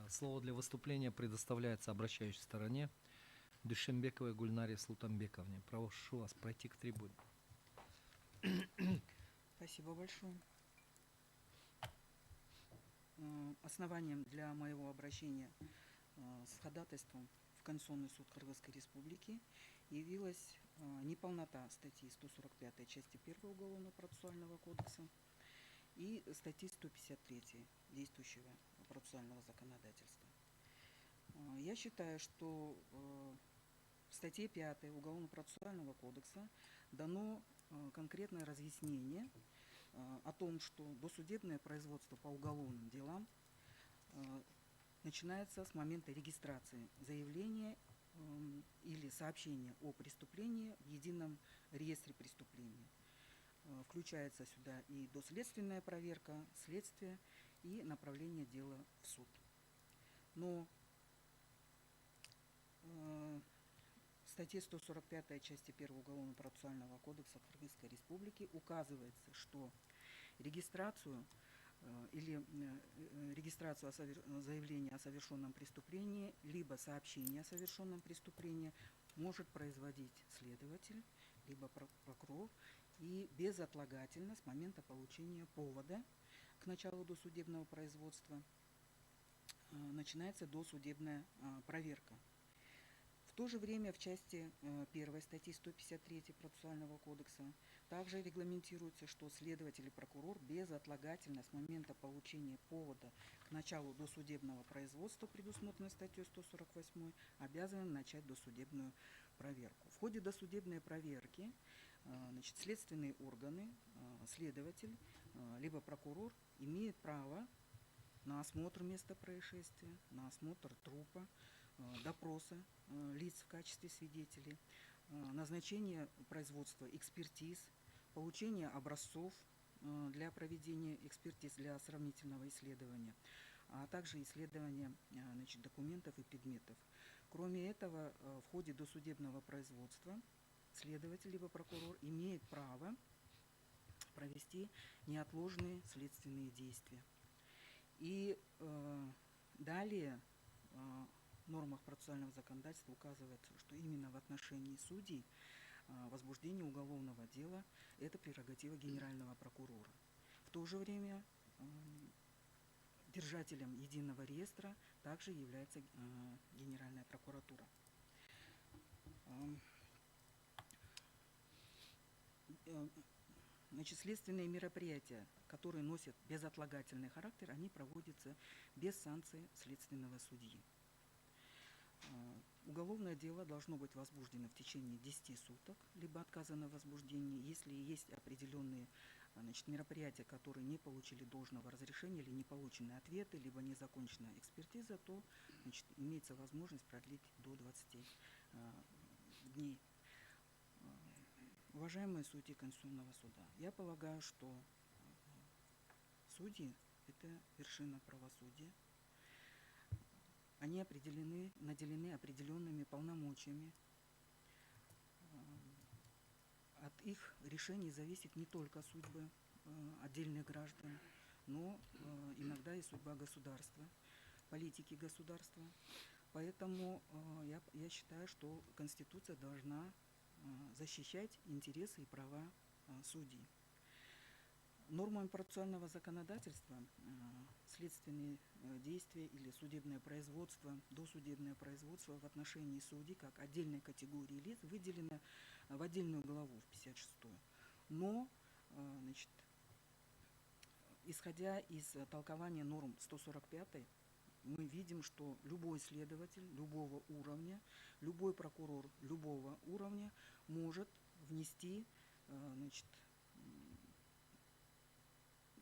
Слово для выступления предоставляется обращающей стороне Душенбековой Гульнаре Султанбековне. Прошу вас пройти к трибуне. Спасибо большое. Основанием для моего обращения с ходатайством в Конституционный суд Кыргызской Республики явилась неполнота статьи 145 части 1 Уголовно-процессуального кодекса и статьи 153 действующего процессуального законодательства. Я считаю, что в статье 5 Уголовно-процессуального кодекса дано конкретное разъяснение о том, что досудебное производство по уголовным делам начинается с момента регистрации заявления или сообщения о преступлении в едином реестре преступлений. Включается сюда и доследственная проверка, следствие и направление дела в суд. Но в статье 145 части 1 Уголовно-процессуального кодекса Кыргызской Республики указывается, что регистрацию заявления о совершенном преступлении, либо сообщение о совершенном преступлении может производить следователь, либо прокурор, и безотлагательно с момента получения повода к началу досудебного производства начинается досудебная проверка. В то же время в части 1 статьи 153 процессуального кодекса также регламентируется, что следователь и прокурор безотлагательно с момента получения повода к началу досудебного производства, предусмотренной статьей 148, обязаны начать досудебную проверку. В ходе досудебной проверки следственные органы, следователь, либо прокурор имеют право на осмотр места происшествия, на осмотр трупа, допроса лиц в качестве свидетелей, назначение производства экспертиз, получение образцов для проведения экспертиз для сравнительного исследования, а также исследования документов и предметов. Кроме этого, в ходе досудебного производства следователь либо прокурор имеет право провести неотложные следственные действия. И далее в нормах процессуального законодательства указывается, что именно в отношении судей возбуждение уголовного дела – это прерогатива генерального прокурора. В то же время держателем единого реестра также является Генеральная прокуратура. Следственные мероприятия, которые носят безотлагательный характер, они проводятся без санкции следственного судьи. Уголовное дело должно быть возбуждено в течение 10 суток, либо отказано в возбуждении. Если есть определенные мероприятия, которые не получили должного разрешения, или не получены ответы, либо не закончена экспертиза, то имеется возможность продлить до 20 дней. Уважаемые судьи Конституционного суда, я полагаю, что судьи – это вершина правосудия. Они наделены определенными полномочиями. От их решений зависит не только судьбы отдельных граждан, но иногда и судьба государства, политики государства. Поэтому я считаю, что Конституция должна защищать интересы и права судей. Нормами процессуального законодательства следственные действия или судебное производство, досудебное производство в отношении судей как отдельной категории лиц выделено в отдельную главу, в 56-ю. Но, исходя из толкования норм 145-й, мы видим, что любой следователь любого уровня, любой прокурор любого уровня может внести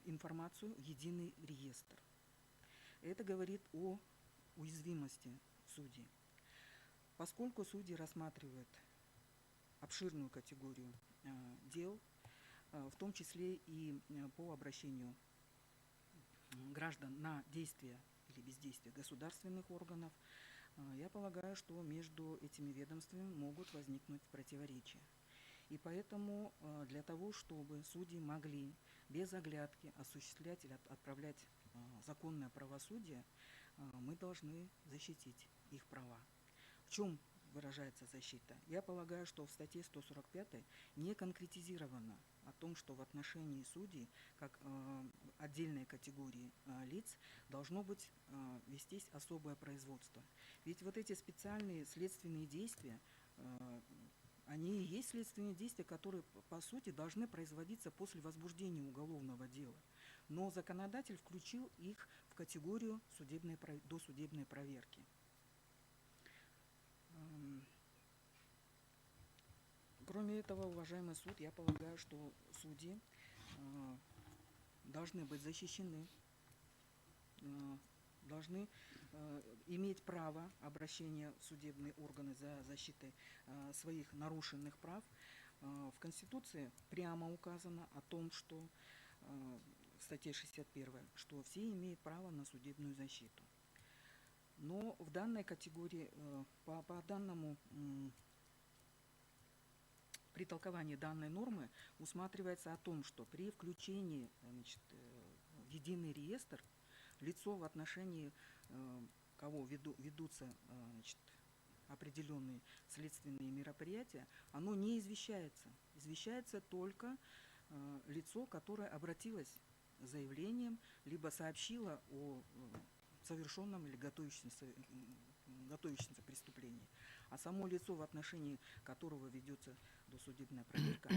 информацию в единый реестр. Это говорит о уязвимости судей. Поскольку судьи рассматривают обширную категорию дел, в том числе и по обращению граждан на действия или бездействие государственных органов, я полагаю, что между этими ведомствами могут возникнуть противоречия. И поэтому для того, чтобы судьи могли без оглядки осуществлять или отправлять законное правосудие, мы должны защитить их права. В чем выражается защита? Я полагаю, что в статье 145 не конкретизировано о том, что в отношении судей, как отдельной категории лиц, должно быть вестись особое производство. Ведь вот эти специальные следственные действия, они и есть следственные действия, которые, по сути, должны производиться после возбуждения уголовного дела. Но законодатель включил их в категорию досудебной проверки. Кроме этого, уважаемый суд, я полагаю, что судьи должны быть защищены, должны иметь право обращения в судебные органы за защитой своих нарушенных прав. В Конституции прямо указано о том, что в статье 61, что все имеют право на судебную защиту. Но в данной категории, по данному, при толковании данной нормы усматривается о том, что при включении, значит, в единый реестр лицо, в отношении кого ведутся, значит, определенные следственные мероприятия, оно не извещается. Извещается только лицо, которое обратилось с заявлением, либо сообщило о совершенном или готовящемся преступлении. А само лицо, в отношении которого ведется досудебная проверка,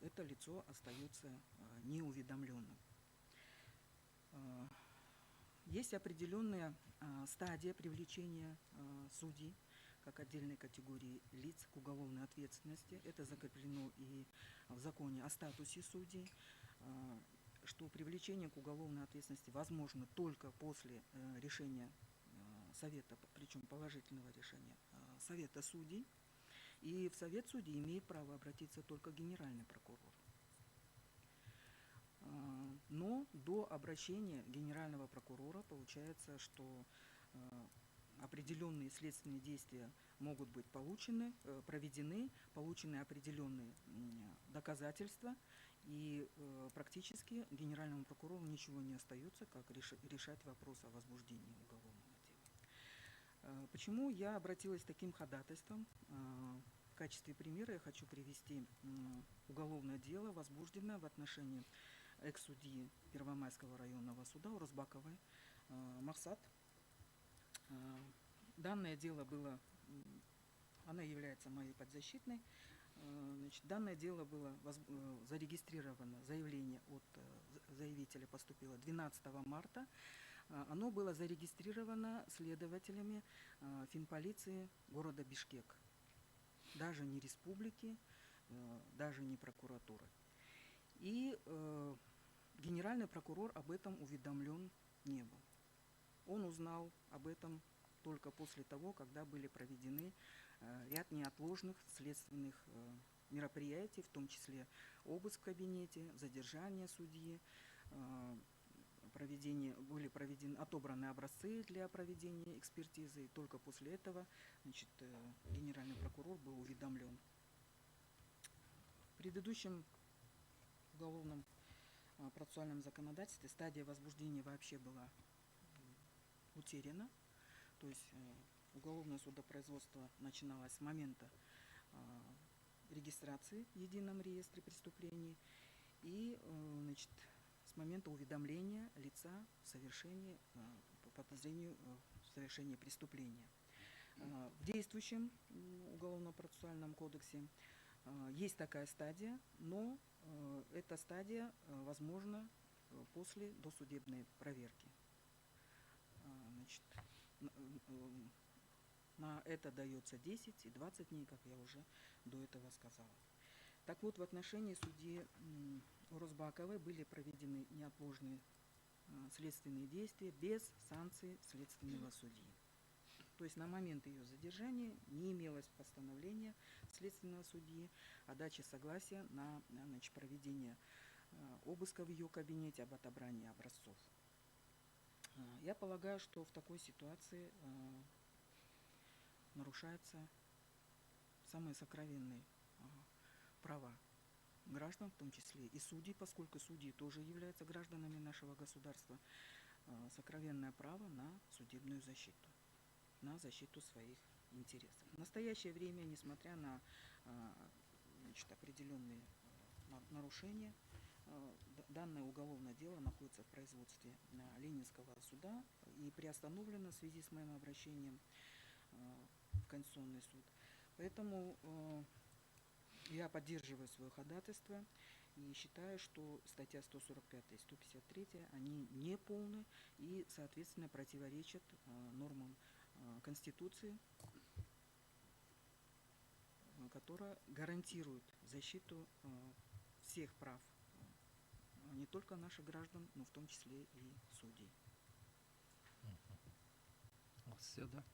это лицо остается неуведомленным. Есть определенная стадия привлечения судей как отдельной категории лиц к уголовной ответственности. Это закреплено и в законе о статусе судей, что привлечение к уголовной ответственности возможно только после решения Совета, причем положительного решения Совета судей. И в Совет судей имеет право обратиться только генеральный прокурор. Но до обращения генерального прокурора получается, что определенные следственные действия могут быть проведены, получены определенные доказательства, и практически генеральному прокурору ничего не остается, как решать вопрос о возбуждении уголовного дела. Почему я обратилась с таким ходатайством? В качестве примера я хочу привести уголовное дело, возбужденное в отношении экс-судьи Первомайского районного суда Урузбаковой Махсат. Данное дело было, она является моей подзащитной. Значит, данное дело было зарегистрировано, заявление от заявителя поступило 12 марта. Оно было зарегистрировано следователями финполиции города Бишкек. Даже не республики, даже не прокуратуры. И генеральный прокурор об этом уведомлен не был. Он узнал об этом только после того, когда были проведены ряд неотложных следственных мероприятий, в том числе обыск в кабинете, задержание судьи, были отобраны образцы для проведения экспертизы, и только после этого, значит, генеральный прокурор был уведомлен. В предыдущем уголовном процессуальном законодательстве стадия возбуждения вообще была утеряна. То есть уголовное судопроизводство начиналось с момента регистрации в едином реестре преступлений и, значит, с момента уведомления лица по подозрению в совершении преступления. В действующем уголовно-процессуальном кодексе есть такая стадия, но эта стадия возможна после досудебной проверки. Значит, на это дается 10 и 20 дней, как я уже до этого сказала. Так вот, в отношении судьи Урузбаковой были проведены неотложные следственные действия без санкций следственного судьи. То есть на момент ее задержания не имелось постановления следственного судьи о даче согласия на, значит, проведение обыска в ее кабинете, об отобрании образцов. Я полагаю, что в такой ситуации нарушаются самые сокровенные права граждан, в том числе и судей, поскольку судьи тоже являются гражданами нашего государства. сокровенное право на судебную защиту, на защиту своих интересов. В настоящее время, несмотря на значит, определенные нарушения, данное уголовное дело находится в производстве Ленинского суда и приостановлено в связи с моим обращением в Конституционный суд. Поэтому я поддерживаю свое ходатайство и считаю, что статья 145 и 153, они неполны и, соответственно, противоречат нормам Конституции, которая гарантирует защиту всех прав не только наших граждан, но в том числе и судей. Все, да?